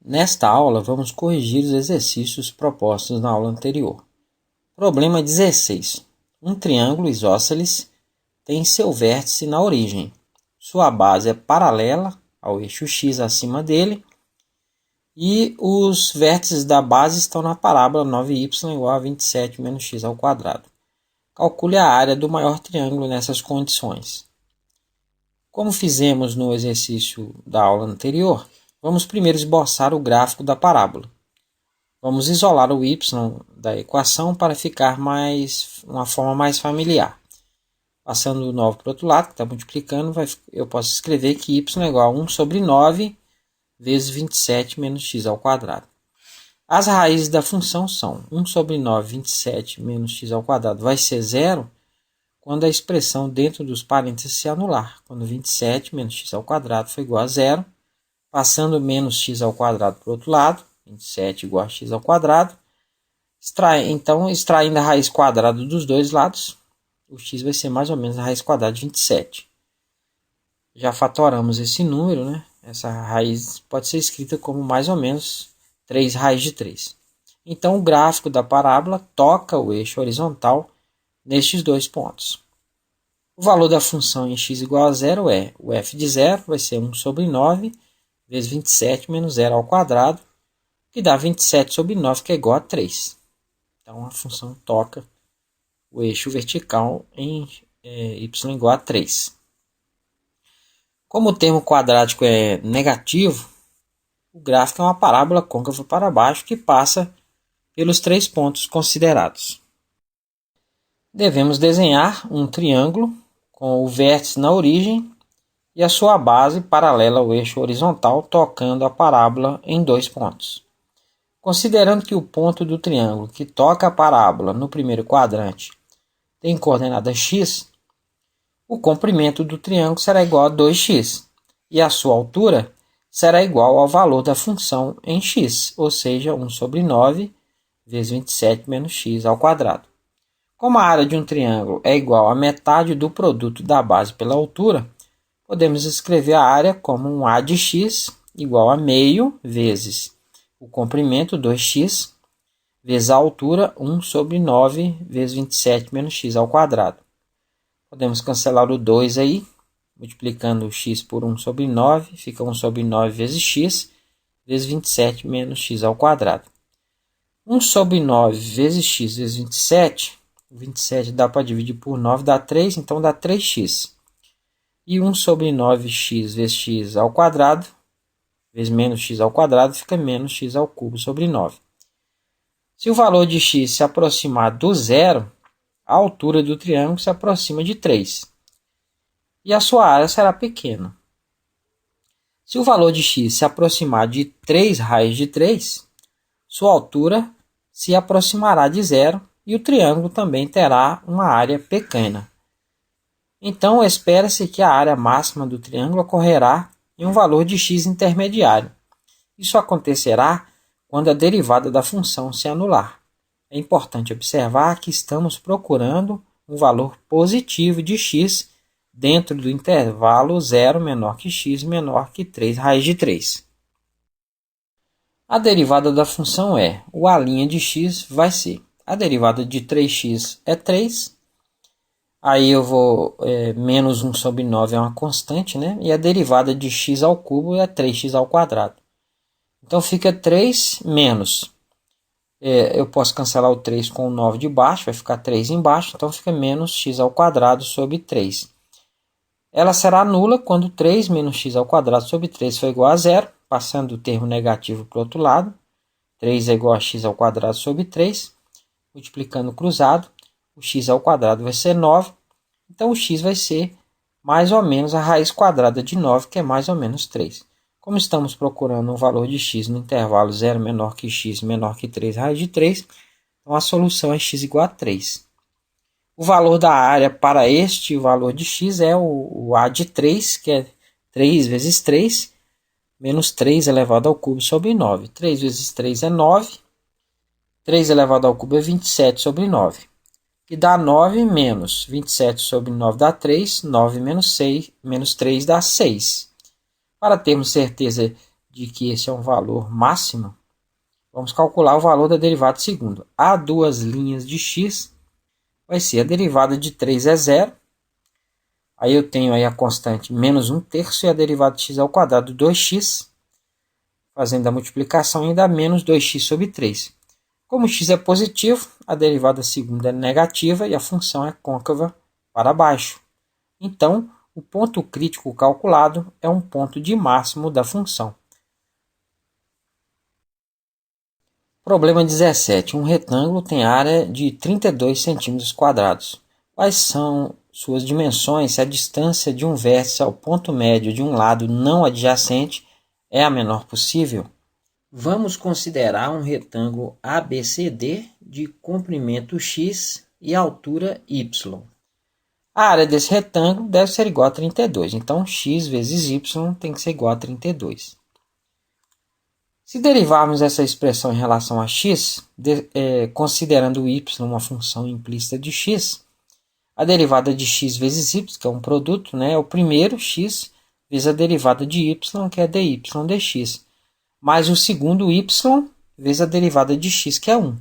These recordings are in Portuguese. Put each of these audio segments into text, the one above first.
Nesta aula, vamos corrigir os exercícios propostos na aula anterior. Problema 16. Um triângulo isósceles tem seu vértice na origem. Sua base é paralela ao eixo x acima dele e os vértices da base estão na parábola 9y igual a 27 menos x ao quadrado. Calcule a área do maior triângulo nessas condições. Como fizemos no exercício da aula anterior, vamos primeiro esboçar o gráfico da parábola. Vamos isolar o y da equação para ficar uma forma mais familiar. Passando o 9 para o outro lado, que está multiplicando, eu posso escrever que y é igual a 1 sobre 9 vezes 27 menos x ao quadrado. As raízes da função são 1 sobre 9, 27 menos x ao quadrado vai ser zero quando a expressão dentro dos parênteses se anular. Quando 27 menos x ao quadrado for igual a zero, passando menos x ao quadrado para o outro lado, 27 igual a x ao quadrado. Então, extraindo a raiz quadrada dos dois lados, o x vai ser mais ou menos a raiz quadrada de 27. Já fatoramos esse número, né? Essa raiz pode ser escrita como mais ou menos 3 raiz de 3. Então, o gráfico da parábola toca o eixo horizontal nestes dois pontos. O valor da função em x igual a zero é, o f de zero vai ser 1 sobre 9 vezes 27 menos 0 ao quadrado, que dá 27 sobre 9, que é igual a 3. Então, a função toca o eixo vertical em y igual a 3. Como o termo quadrático é negativo, o gráfico é uma parábola côncava para baixo que passa pelos 3 pontos considerados. Devemos desenhar um triângulo com o vértice na origem e a sua base paralela ao eixo horizontal, tocando a parábola em 2 pontos. Considerando que o ponto do triângulo que toca a parábola no primeiro quadrante tem coordenada x, o comprimento do triângulo será igual a 2x e a sua altura será igual ao valor da função em x, ou seja, 1 sobre 9 vezes 27 menos x ao quadrado. Como a área de um triângulo é igual a metade do produto da base pela altura, podemos escrever a área como um A de x igual a meio vezes o comprimento 2x vezes a altura 1 sobre 9 vezes 27 menos x ao quadrado. Podemos cancelar o 2 aí, multiplicando o x por 1 sobre 9, fica 1 sobre 9 vezes x, vezes 27 menos x ao quadrado. 1 sobre 9 vezes x vezes 27, 27 dá para dividir por 9, dá 3, então dá 3x. E 1 sobre 9x vezes x ao quadrado, vezes menos x ao quadrado, fica menos x ao cubo sobre 9. Se o valor de x se aproximar do zero, a altura do triângulo se aproxima de 3. E a sua área será pequena. Se o valor de x se aproximar de 3 raiz de 3, sua altura se aproximará de zero e o triângulo também terá uma área pequena. Então, espera-se que a área máxima do triângulo ocorrerá em um valor de x intermediário. Isso acontecerá quando a derivada da função se anular. É importante observar que estamos procurando um valor positivo de x dentro do intervalo 0 menor que x menor que 3 raiz de 3. A derivada da função é, o a' de x vai ser, a derivada de 3x é 3, aí eu vou, menos 1 sobre 9 é uma constante, né? E a derivada de x ao cubo é 3x ao quadrado. Então fica 3 menos, eu posso cancelar o 3 com o 9 de baixo, vai ficar 3 embaixo, então fica menos x ao quadrado sobre 3. Ela será nula quando 3 menos x ao quadrado sobre 3 for igual a zero, passando o termo negativo para o outro lado. 3 é igual a x ao quadrado sobre 3, multiplicando cruzado, o x ao quadrado vai ser 9, então o x vai ser mais ou menos a raiz quadrada de 9, que é mais ou menos 3. Como estamos procurando um valor de x no intervalo 0 menor que x menor que 3 raiz de 3, então a solução é x igual a 3. O valor da área para este valor de x é o a de 3, que é 3 vezes 3, menos 3 elevado ao cubo sobre 9. 3 vezes 3 é 9, 3 elevado ao cubo é 27 sobre 9. Que dá 9 menos 27 sobre 9 dá 3, 9 menos 3 dá 6. Para termos certeza de que esse é um valor máximo, vamos calcular o valor da derivada segundo. A duas linhas de x vai ser a derivada de 3 é zero. Aí eu tenho aí a constante menos 1/3 e a derivada de x ao quadrado 2x. Fazendo a multiplicação ainda menos 2x sobre 3. Como x é positivo, a derivada segunda é negativa e a função é côncava para baixo. Então, o ponto crítico calculado é um ponto de máximo da função. Problema 17. Um retângulo tem área de 32 centímetros quadrados. Quais são suas dimensões se a distância de um vértice ao ponto médio de um lado não adjacente é a menor possível? Vamos considerar um retângulo ABCD de comprimento x e altura y. A área desse retângulo deve ser igual a 32, então x vezes y tem que ser igual a 32. Se derivarmos essa expressão em relação a x, considerando o y uma função implícita de x, a derivada de x vezes y, que é um produto, é o primeiro x vezes a derivada de y, que é dy dx, mais o segundo y vezes a derivada de x, que é 1.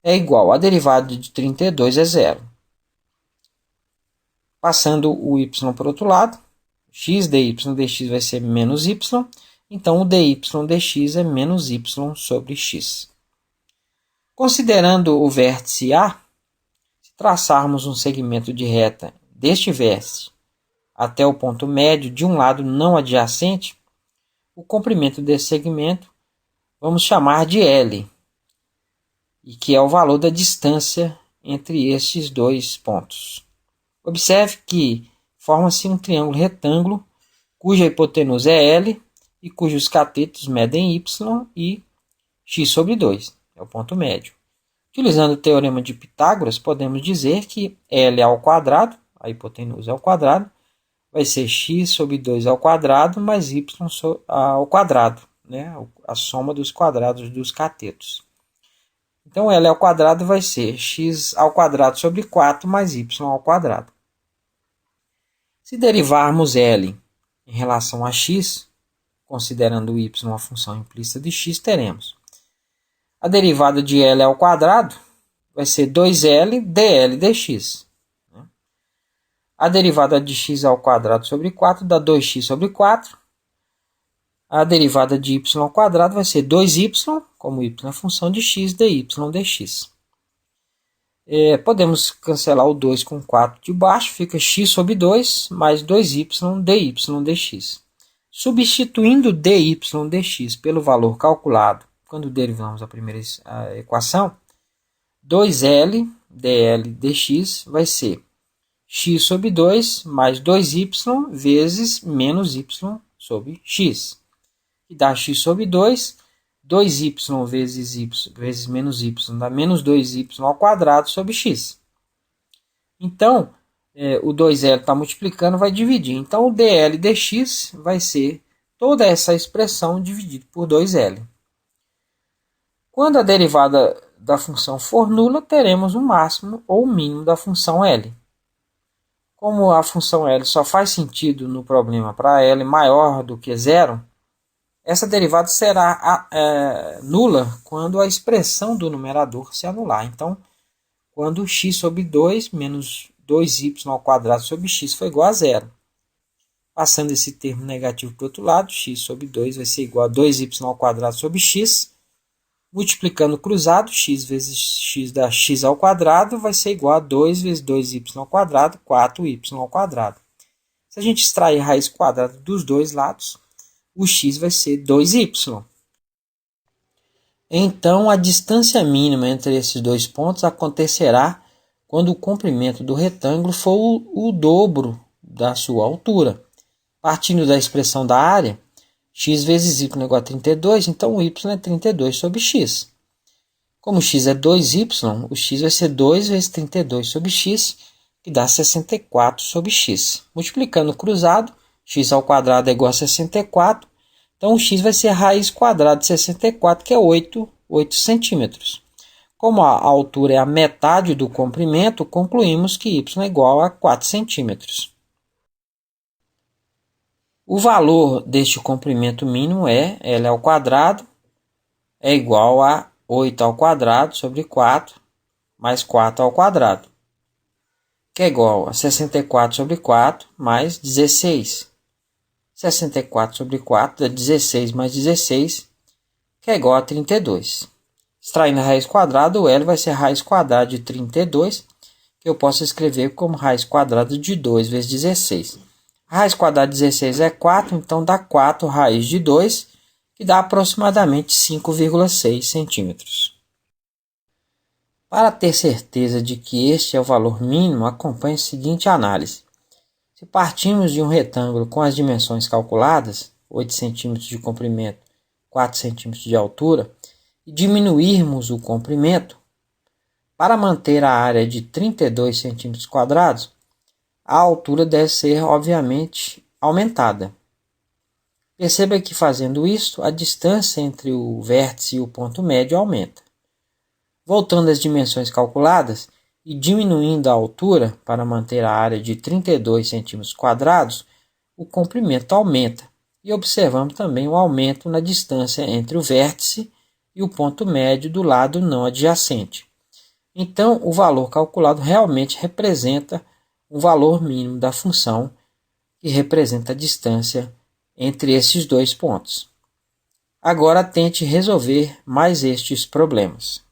É igual a derivada de 32 é zero. Passando o y para o outro lado, x dy dx vai ser menos y, então o dy dx é menos y sobre x. Considerando o vértice A, se traçarmos um segmento de reta deste vértice até o ponto médio de um lado não adjacente, o comprimento desse segmento vamos chamar de L, e que é o valor da distância entre estes dois pontos. Observe que forma-se um triângulo retângulo cuja hipotenusa é L e cujos catetos medem y e x sobre 2, é o ponto médio. Utilizando o teorema de Pitágoras, podemos dizer que L ao quadrado, a hipotenusa ao quadrado, vai ser x sobre 2 ao quadrado mais y ao quadrado, a soma dos quadrados dos catetos. Então, L ao quadrado vai ser x ao quadrado sobre 4 mais y ao quadrado. Se derivarmos L em relação a x, considerando o y uma função implícita de x, teremos a derivada de L ao quadrado vai ser 2L dl dx. A derivada de x ao quadrado sobre 4 dá 2x sobre 4. A derivada de y ao quadrado vai ser 2y, como y é função de x, dy dx. Podemos cancelar o 2 com 4 de baixo, fica x sobre 2 mais 2y dy dx. Substituindo dy dx pelo valor calculado quando derivamos a primeira equação, 2L dl dx vai ser x sobre 2 mais 2y vezes menos y sobre x. E dá x sobre 2, 2y vezes menos y dá menos 2y ao quadrado sobre x. Então, o 2L está multiplicando, vai dividir. Então, o dl dx vai ser toda essa expressão dividida por 2L. Quando a derivada da função for nula, teremos o máximo ou o mínimo da função L. Como a função L só faz sentido no problema para L maior do que zero, essa derivada será nula quando a expressão do numerador se anular. Então, quando x sobre 2 menos 2y ao quadrado sobre x for igual a zero. Passando esse termo negativo para o outro lado, x sobre 2 vai ser igual a 2y ao quadrado sobre x. Multiplicando cruzado, x vezes x dá x ao quadrado, vai ser igual a 2 vezes 2y ao quadrado, 4y ao quadrado. Se a gente extrair a raiz quadrada dos dois lados, o x vai ser 2y. Então, a distância mínima entre esses dois pontos acontecerá quando o comprimento do retângulo for o dobro da sua altura. Partindo da expressão da área, x vezes y é igual a 32, então o y é 32 sobre x. Como x é 2y, o x vai ser 2 vezes 32 sobre x, que dá 64 sobre x. Multiplicando cruzado, x ao quadrado é igual a 64, então o x vai ser a raiz quadrada de 64, que é 8 centímetros. Como a altura é a metade do comprimento, concluímos que y é igual a 4 centímetros. O valor deste comprimento mínimo é L ao quadrado é igual a 8 ao quadrado sobre 4 mais 4 ao quadrado, que é igual a 64 sobre 4 mais 16. 64 sobre 4 dá 16 mais 16, que é igual a 32. Extraindo a raiz quadrada, o L vai ser a raiz quadrada de 32, que eu posso escrever como raiz quadrada de 2 vezes 16. A raiz quadrada de 16 é 4, então dá 4 raiz de 2, que dá aproximadamente 5,6 centímetros. Para ter certeza de que este é o valor mínimo, acompanhe a seguinte análise. Se partimos de um retângulo com as dimensões calculadas, 8 centímetros de comprimento, 4 centímetros de altura, e diminuirmos o comprimento, para manter a área de 32 centímetros quadrados, a altura deve ser, obviamente, aumentada. Perceba que fazendo isso, a distância entre o vértice e o ponto médio aumenta. Voltando às dimensões calculadas e diminuindo a altura para manter a área de 32 centímetros quadrados, o comprimento aumenta. E observamos também o aumento na distância entre o vértice e o ponto médio do lado não adjacente. Então, o valor calculado realmente representa o valor mínimo da função, que representa a distância entre esses dois pontos. Agora tente resolver mais estes problemas.